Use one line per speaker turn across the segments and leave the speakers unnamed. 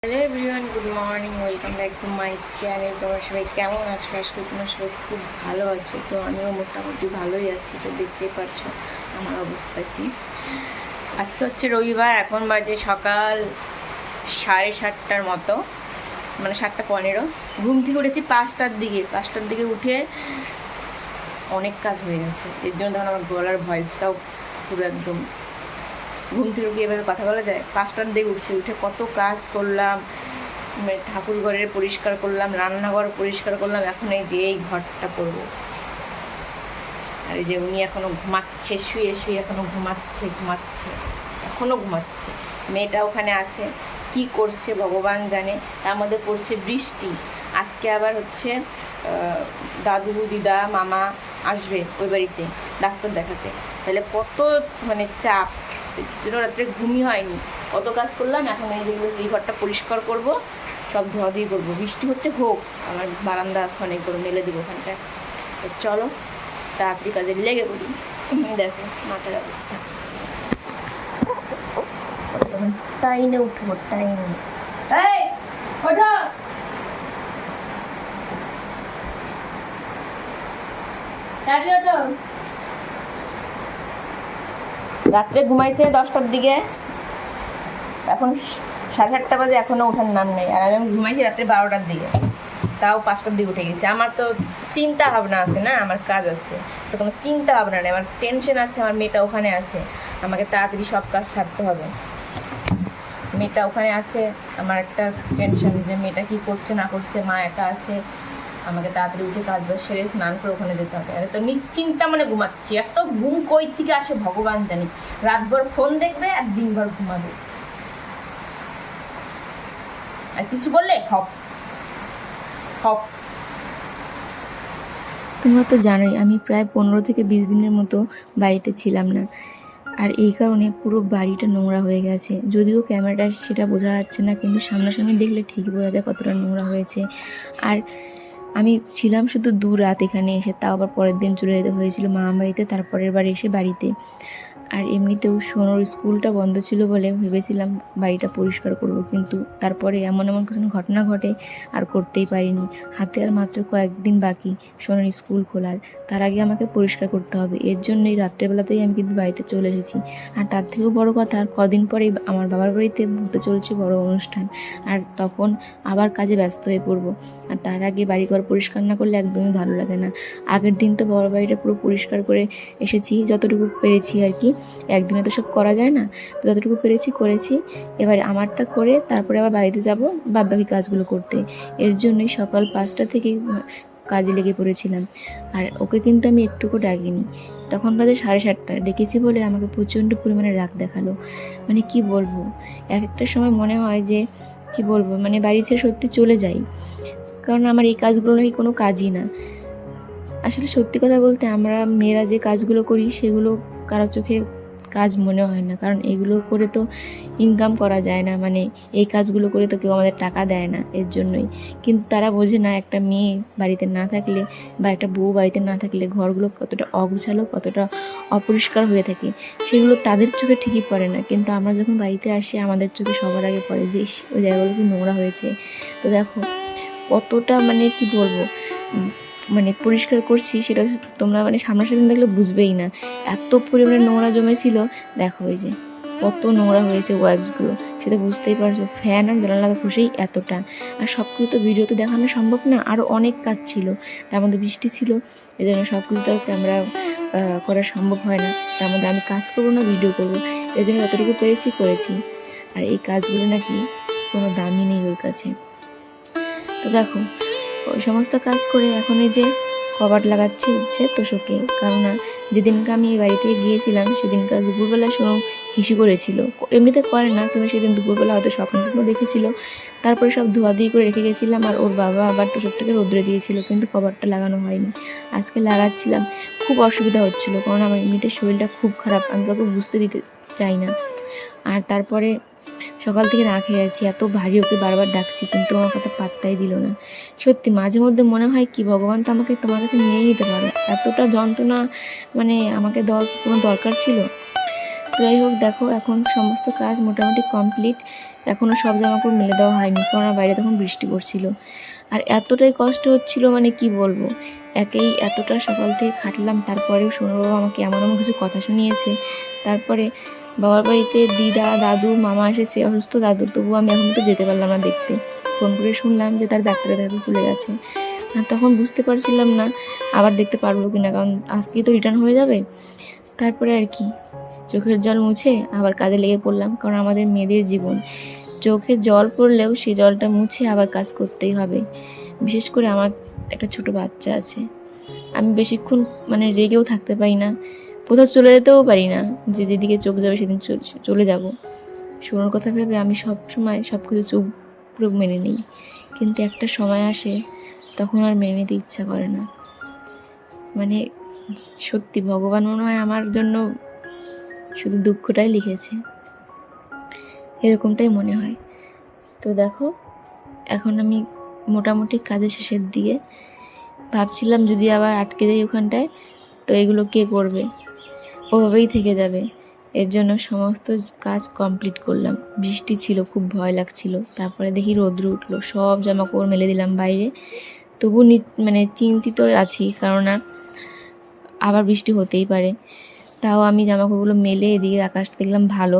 Hello everyone, good morning, welcome back to my channel. তোমরা সবাই কেমন আছো? আজকে তোমরা সবাই খুব ভালো আছো। তো আমিও মোটামুটি ভালোই আছি। তো দেখতেই পাচ্ছ আমার অবস্থা কি। আজকে হচ্ছে রবিবার, এখন বাজে সকাল 7:30টার মতো, মানে 7:15। ঘুম থেকে উঠেছি 5টার দিকে উঠে অনেক কাজ হয়ে গেছে। এর জন্য তখন আমার গলার ভয়েসটাও পুরো একদম, ঘুম থেকে উঠে এভাবে কথা বলা যায়? 5টার দিকে উঠে কত কাজ করলাম। ঠাকুর ঘরের পরিষ্কার করলাম, রান্নাঘর পরিষ্কার করলাম, এখন এই যে এই ঘরটা করবো। আর এই যে উনি এখনও ঘুমাচ্ছে, শুয়ে শুয়ে এখনও ঘুমাচ্ছে এখনও ঘুমাচ্ছে। মেয়েটা ওখানে আছে, কি করছে ভগবান জানে। তার মধ্যে পড়ছে বৃষ্টি। আজকে আবার হচ্ছে দাদু দিদা মামা আসবে ওই বাড়িতে ডাক্তার দেখাতে। তাহলে কত মানে চাপ, রাত্রে ঘুমই হয়নি, কত কাজ করলাম। এখন এই ঘরটা পরিষ্কার করব, সব ধোয়াধুয়ি করবো। বৃষ্টি হচ্ছে, হোক, আমার বারান্দা অনেক করে মেলে দেবো ওখানটায়। তো চলো তাড়াতাড়ি কাজে লেগে পড়ি। দেখো মাথার অবস্থা, টাইনে উঠবো, টাইনে। এই ওঠো, তাড়াতাড়ি ওঠো। রাত্রে ঘুমাইছে 10টার দিকে, এখন 7:30 বাজে, এখনও ওঠার নাম নেই। আর আমি ঘুমাইছি রাত্রে 12টার দিকে, তাও 5টার দিকে উঠে গেছি। আমার তো চিন্তা ভাবনা আছে না, আমার কাজ আছে, তো কোনো চিন্তা ভাবনা নেই, আমার টেনশন আছে। আমার মেয়েটা ওখানে আছে, আমাকে তাড়াতাড়ি সব কাজ সারতে হবে। মেয়েটা ওখানে আছে, আমার একটা টেনশন যে মেয়েটা কী করছে না করছে। মা একা আছে, আমাকে তাড়াতাড়ি উঠে কাজ বাজ সেরে স্নান করে ওখানে যেতে হবে। আর তো নিশ্চিন্তা মানে ঘুমাচ্ছি। এত ঘুম কই থেকে আসে ভগবান জানি। রাতভর ফোন দেখবে আর দিনভর ঘুমাবে। আর কিছু বললে হপ হপ।
তোমরা তো জানোই আমি প্রায় 15 থেকে 20 দিনের মতো বাড়িতে ছিলাম না। আর এই কারণে পুরো বাড়িটা নোংরা হয়ে গেছে। যদিও ক্যামেরায় সেটা বোঝা যাচ্ছে না, কিন্তু সামনাসামনি দেখলে ঠিকই বোঝা যায় কতটা নোংরা হয়েছে। আর আমি ছিলাম শুধু 2 রাত এখানে এসে, তাও আবার পরের দিন চলে যেতে হয়েছিল মামা বাড়িতে, তারপরের বার এসে বাড়িতে। আর এমনিতেও সোনুর স্কুলটা বন্ধ ছিল বলে ভেবেছিলাম বাড়িটা পরিষ্কার করব, কিন্তু তারপরে এমন কিছু ঘটনা ঘটে আর করতেই পারিনি। হাতে আর মাত্র কয়েকদিন বাকি সোনুর স্কুল খোলার, তার আগে আমাকে পরিষ্কার করতে হবে। এর জন্যই রাত্রেবেলাতেই আমি কিন্তু বাড়িতে চলে এসেছি। আর তার থেকেও বড় কথা, আর কদিন পরেই আমার বাবার বাড়িতে হতে চলছে বড় অনুষ্ঠান, আর তখন আবার কাজে ব্যস্ত হয়ে পড়বো। আর তার আগে বাড়িঘর পরিষ্কার না করলে একদমই ভালো লাগে না। আগের দিন তো বড় বাড়িটা পুরো পরিষ্কার করে এসেছি, যতটুকু পেরেছি আর কি। একদিনে তো সব করা যায় না, তো যতটুকু পেরেছি করেছি। এবার আমারটা করে তারপরে আবার বাড়িতে যাব বাদবাকি কাজগুলো করতে। এর জন্যই সকাল 5টা থেকে কাজে লেগে পড়েছিলাম। আর ওকে কিন্তু আমি একটুকু ডাকিনি, তখন বাজে 7:30। ডেকেছি বলে আমাকে প্রচণ্ড পরিমাণে রাগ দেখালো। মানে কি বলবো, এক একটা সময় মনে হয় যে কি বলবো, মানে বাড়ি ছেড়ে সত্যি চলে যাই। কারণ আমার এই কাজগুলো নাকি কোনো কাজই না। আসলে সত্যি কথা বলতে, আমরা মেয়েরা যে কাজগুলো করি সেগুলো কারো চোখে কাজ মনে হয় না, কারণ এগুলো করে তো ইনকাম করা যায় না। মানে এই কাজগুলো করে তো কেউ আমাদের টাকা দেয় না, এর জন্যই। কিন্তু তারা বোঝে না একটা মেয়ে বাড়িতে না থাকলে বা একটা বউ বাড়িতে না থাকলে ঘরগুলো কতটা অগুছালো, কতটা অপরিষ্কার হয়ে থাকে। সেগুলো তাদের চোখে ঠিকই পড়ে না, কিন্তু আমরা যখন বাড়িতে আসি আমাদের চোখে সবার আগে পড়ে যে ওই জায়গাগুলো কি নোংরা হয়েছে। তো দেখো কতটা, মানে কি বলবো, মানে পরিষ্কার করছি সেটা তোমরা মানে সামনাসামনি দেখলে বুঝবেই না। এত পরিমাণে নোংরা জমেছিল। দেখো এই যে কত নোংরা হয়েছে ওয়াইপসগুলো, সেটা বুঝতেই পারছো। ফ্যান আর জানালা খুশেই এতটা। আর সব কিছু তো ভিডিওতে দেখানো সম্ভব না, আরও অনেক কাজ ছিল। তার মধ্যে বৃষ্টি ছিল, এই জন্য সব কিছু তো ক্যামেরা করা সম্ভব হয় না। তার মধ্যে আমি কাজ করবো না ভিডিও করবো, এই জন্য যতটুকু পেরেছি করেছি। আর এই কাজগুলো নাকি কোনো দামই নেই ওর কাছে। তো দেখো ওই সমস্ত কাজ করে এখন এই যে কবাট লাগাচ্ছি হচ্ছে তোষকে। কারণ যেদিনকে আমি এই বাড়ি থেকে গিয়েছিলাম সেদিনকার দুপুরবেলা শুনো হিসু করেছিল। এমনিতে করে না, কিন্তু সেদিন দুপুরবেলা হয়তো স্বপ্ন দেখেছিল। তারপরে সব ধোয়াধুয়ি করে রেখে গেছিলাম, আর ওর বাবা আবার তোষকটাকে রোদ্রে দিয়েছিল, কিন্তু কবাটটা লাগানো হয়নি। আজকে লাগাচ্ছিলাম, খুব অসুবিধা হচ্ছিল, কারণ আমার এমনিতে শরীরটা খুব খারাপ, আমি কাউকে বুঝতে দিতে চাই না। আর তারপরে সকাল থেকে না খেয়ে আছি, এত ভারী ওকে বারবার ডাকছি, কিন্তু আমার কথা পাত্তাই দিল না। সত্যি মাঝে মধ্যে মনে হয় কি ভগবান তো আমাকে তোমার কাছে নিয়ে নিতে পারো, এতটা যন্ত্রণা মানে আমাকে দেওয়ার কোনো দরকার ছিল। তো যাই হোক, দেখো এখন সমস্ত কাজ মোটামুটি কমপ্লিট। এখনও সব জামাকাপড় মেলে দেওয়া হয়নি, কারণ বাইরে তখন বৃষ্টি পড়ছিল। আর এতটাই কষ্ট হচ্ছিল, মানে কি বলবো, একেই এতটা সকাল থেকে খাটলাম, তারপরেও সোনার বাবা আমাকে এমন এমন কিছু কথা শুনিয়েছে। তারপরে বাবার বাড়িতে দিদা, দাদু, মামা এসেছে, অসুস্থ দাদু, তবুও আমি এখন তো যেতে পারলাম না দেখতে। ফোন করে শুনলাম যে তার ডাক্তারের কাছে চলে গেছে। আর তখন বুঝতে পারছিলাম না আবার দেখতে পারবো কিনা, কারণ আজকেই তো রিটার্ন হয়ে যাবে। তারপরে আর কি, চোখের জল মুছে আবার কাজে লেগে পড়লাম, কারণ আমাদের মেয়েদের জীবন, চোখে জল পড়লেও সেই জলটা মুছে আবার কাজ করতেই হবে। বিশেষ করে আমার একটা ছোট বাচ্চা আছে, আমি বেশিক্ষণ মানে রেগেও থাকতে পারি না, কোথাও চলে যেতেও পারি না, যে যেদিকে চোখ যাবে সেদিন চলে যাব। শোনার কথা ভেবে আমি সব সময় সব কিছু চুপ পুরো মেনে নিই, কিন্তু একটা সময় আসে তখন আর মেনে নিতে ইচ্ছা করে না। মানে সত্যি ভগবান মনে হয় আমার জন্য শুধু দুঃখটাই লিখেছে, এরকমটাই মনে হয়। তো দেখো, এখন আমি মোটামুটি কাজের শেষের দিকে, ভাবছিলাম যদি আবার আটকে যাই ওখানটায়, তো এগুলো কে করবে, ওভাবেই থেকে যাবে। এর জন্য সমস্ত কাজ কমপ্লিট করলাম। বৃষ্টি ছিল, খুব ভয় লাগছিল, তারপরে দেখি রোদ্র উঠলো, সব জামা কাপড় মেলে দিলাম বাইরে। তবু মানে চিন্তিত আছি, কেননা আবার বৃষ্টি হতেই পারে। তাও আমি জামা কাপড়গুলো মেলে এদিকে আকাশটা দেখলাম ভালো,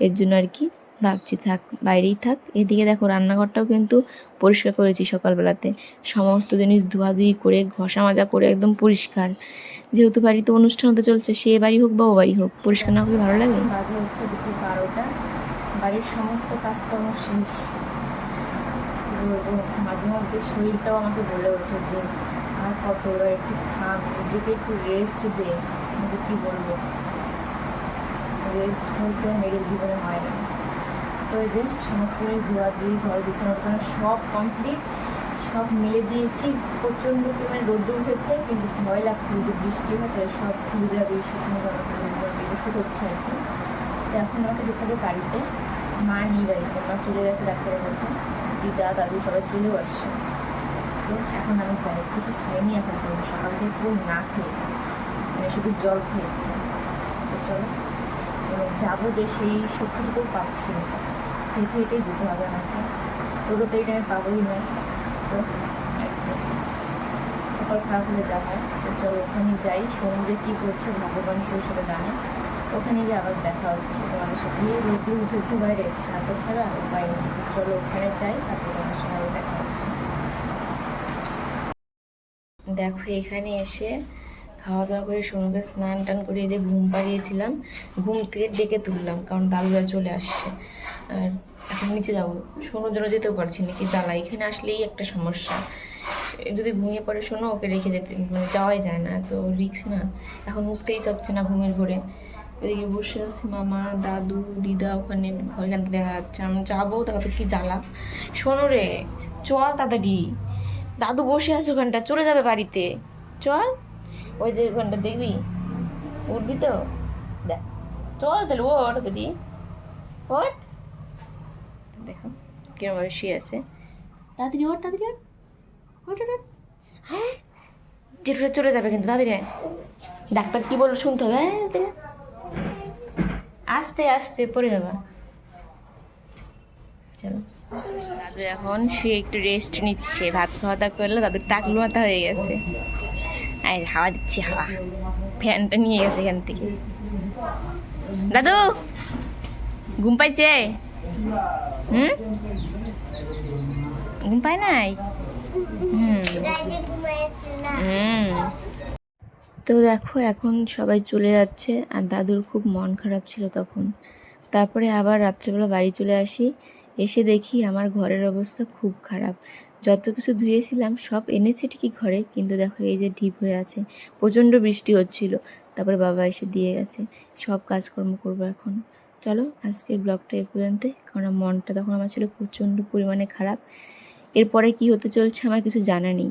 এর জন্য আর কি ভাবছি থাক, বাইরেই থাক। এদিকে দেখো রান্নাঘরটাও কিন্তু পরিষ্কার করেছি সকালবেলাতে, সমস্ত জিনিস ধোয়াধুয়ি করে ঘষা মাজা করে একদম পরিষ্কার। যেহেতু বাড়িতে অনুষ্ঠান হতে চলছে, সে বাড়ি হোক বা ও বাড়ি হোক, পরিষ্কার না হলে ভালো লাগে?
বাজে হচ্ছে দুপুর 12টা, বাড়ির সমস্ত কাজকর্ম শেষ। মাঝে মধ্যে শরীরটাও আমাকে বলে ওঠে যে আর কত, এবার একটু থাম, নিজেকে একটু রেস্ট দে। কিন্তু কী বলবো, রেস্ট বলতে মেয়েদের জীবনে হয় না। তো এই যে সমস্ত জিনিস ধোয়াধুয়ি, ঘর বিছানো সব কমপ্লিট, সব মিলে দিয়েছি। প্রচণ্ড পরিমাণে রোদ্র উঠেছে, কিন্তু ভয় লাগছে যদি বৃষ্টি হয় তাহলে সব খুলে যাবে, শুকনো জামা যেগুলো শুকোচ্ছে আর কি। তো এখন আমাকে যেতে হবে বাড়িতে, মা নেই বাড়িতে, মা চলে গেছে ডাক্তারের কাছে, দিদা দাদু সবাই চলেও আসছে। তো এখন আমি যাই, কিছু খাইনি এখন পর্যন্ত, সকাল থেকে পুরো না খেয়ে, মানে শুধু জল খেয়েছি। তো চলো যাবো, যে সেই শক্তিটুকু পাচ্ছি না, হেঁটে হেঁটেই যেতে হবে আমাকে, টোটো তো এই টাইমে পাবোই না। তো কপাল খারাপ হলে যা হয়। তো চলো ওখানে যাই, সমুদ্রে কী করছে ভগবান সেই সাথে জানে। ওখানে গিয়ে আবার দেখা হচ্ছে তোমাদের সাথে, রোদ্র উঠেছে বাইরে, ছাতা ছাড়া উপায় নেই। তো চলো ওখানে যাই, তারপর তোমাদের সঙ্গে আবার দেখা হচ্ছে। দেখো এখানে এসে খাওয়া দাওয়া করে সোনুকে স্নান টান করে যে ঘুম পাড়িয়েছিলাম, ঘুম থেকে ডেকে তুললাম, কারণ দাদুরা চলে আসছে। আর এখন নিচে যাবো, সোনুর জন্য যেতেও পারছি না, কি জ্বালা, এখানে আসলেই একটা সমস্যা। যদি ঘুমিয়ে পড়ে শোনো, ওকে রেখে যেতে মানে যাওয়াই যায় না, তো রিক্স না। এখন উঠতেই চাচ্ছে না ঘুমের ঘরে, ওইদিকে বসে আছে মামা, দাদু, দিদা, ওখানে ওইখান থেকে দেখা যাচ্ছে। আমি যাবো, দেখা তো কি জ্বালা। শোনো রে, চল তাড়াতাড়ি, দাদু বসে আছে ওখানটা, চলে যাবে বাড়িতে, চল। ওই যে ওখানটা দেখবি, উঠবি তো, দেখ, চল তাহলে ও তাড়াতাড়ি ওঠ। দেখো কিরমভাবে শুয়ে আছে, তাড়াতাড়ি ওঠ, তাড়াতাড়ি ওঠ, ওঠ ওঠ। হ্যাঁ, যেটা চলে যাবে কিন্তু, তাড়াতাড়ি আয়। ডাক্তার কি বললো শুনতে হবে, হ্যাঁ তাড়াতাড়ি আস্তে আস্তে পড়ে যাবা। চলো, দাদু এখন শুয়ে একটু রেস্ট নিচ্ছে, ভাত খাওয়া দাওয়া করলে দাদুর টাকলু মাথা হয়ে গেছে। আর হাওয়া দিচ্ছে, হাওয়া, ফ্যানটা নিয়ে গেছে এখান থেকে। দাদু ঘুম পাইছে? ঘুম পায় নাই? তো দেখো এখন সবাই চলে যাচ্ছে, আর দাদুর খুব মন খারাপ ছিল তখন। তারপরে আবার রাত্রেবেলা বাড়ি চলে আসি, এসে দেখি আমার ঘরের অবস্থা খুব খারাপ। যত কিছু ধুয়েছিলাম সব এনেছে ঠিকই ঘরে, কিন্তু দেখো এই যে ঢিপ হয়ে আছে, প্রচণ্ড বৃষ্টি হচ্ছিল। তারপরে বাবা এসে দিয়ে গেছে, সব কাজকর্ম করবো এখন। চলো আজকের ব্লগটা এ পর্যন্তই, কারণ মনটা তখন আমার ছিল প্রচণ্ড পরিমাণে খারাপ। এরপরে কি হতে চলছে আমার কিছু জানা নেই।